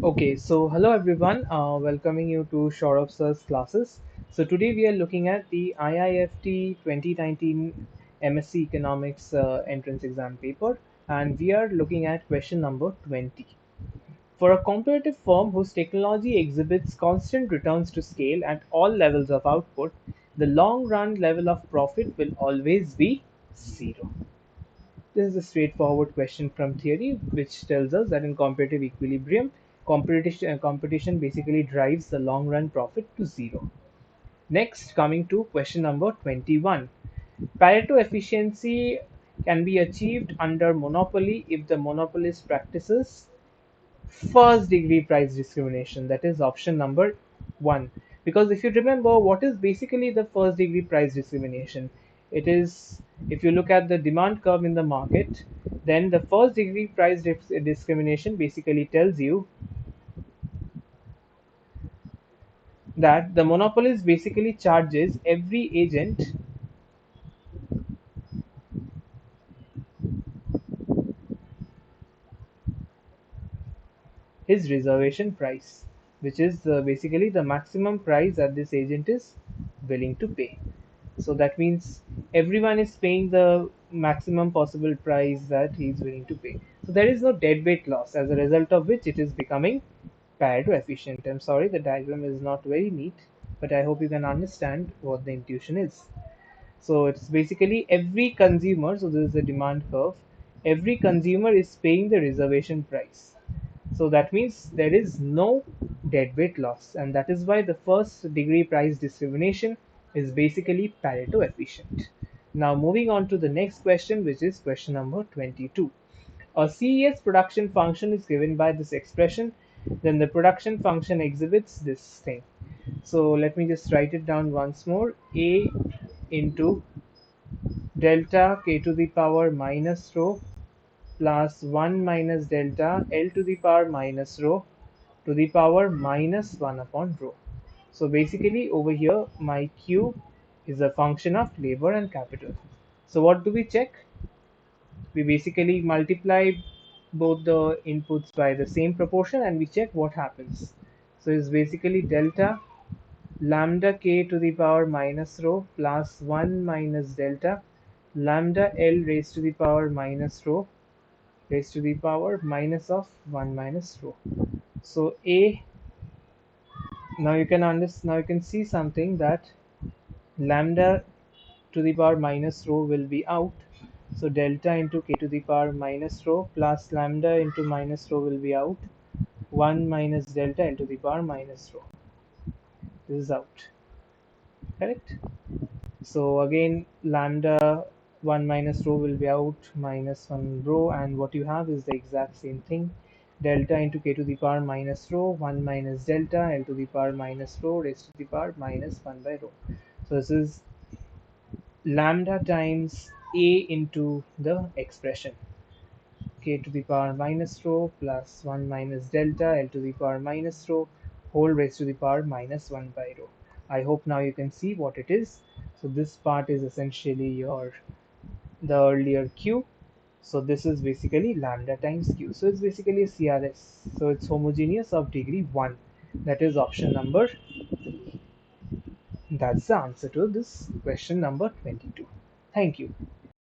Okay, so hello everyone, welcoming you to Shorab Sir's classes. So today we are looking at the IIFT 2019 MSc Economics entrance exam paper, and we are looking at question number 20. For a competitive firm whose technology exhibits constant returns to scale at all levels of output, the long run level of profit will always be zero. This is a straightforward question from theory, which tells us that in competitive equilibrium, competition basically drives the long run profit to zero. Next, coming to question number 21. Pareto efficiency can be achieved under monopoly if the monopolist practices first degree price discrimination. That is option number 1. Because if you remember, what is basically the first degree price discrimination? It is, if you look at the demand curve in the market, then the first degree price discrimination basically tells you that the monopolist basically charges every agent his reservation price, which is basically the maximum price that this agent is willing to pay. So that means everyone is paying the maximum possible price that he is willing to pay. So there is no deadweight loss, as a result of which it is becoming Pareto efficient. I'm sorry, the diagram is not very neat, but I hope you can understand what the intuition is. So it's basically every consumer, so this is the demand curve, every consumer is paying the reservation price. So that means there is no deadweight loss, and that is why the first degree price discrimination is basically Pareto efficient. Now moving on to the next question, which is question number 22. A CES production function is given by this expression, then the production function exhibits this thing. So let me just write it down once more. A into delta k to the power minus rho plus 1 minus delta L to the power minus rho to the power minus 1 upon rho. So basically over here my Q is a function of labor and capital. So what do we check? We basically multiply both the inputs by the same proportion and we check what happens. So it's basically delta lambda k to the power minus rho plus 1 minus delta lambda L raised to the power minus rho raised to the power minus of 1 minus rho. So A, now you can understand, now you can see something that lambda to the power minus rho will be out. So delta into k to the power minus rho plus lambda into minus rho will be out. 1 minus delta into the power minus rho. This is out. Correct? So again lambda 1 minus rho will be out minus 1 rho, and what you have is the exact same thing. Delta into k to the power minus rho 1 minus delta L to the power minus rho raised to the power minus 1 by rho. So this is lambda times A into the expression k to the power minus rho plus 1 minus delta L to the power minus rho whole raised to the power minus 1 by rho. I hope now you can see what it is. So this part is essentially the earlier Q. So this is basically lambda times Q. So it's basically a CRS. So it's homogeneous of degree 1. That is option number. That's the answer to this question number 22. Thank you.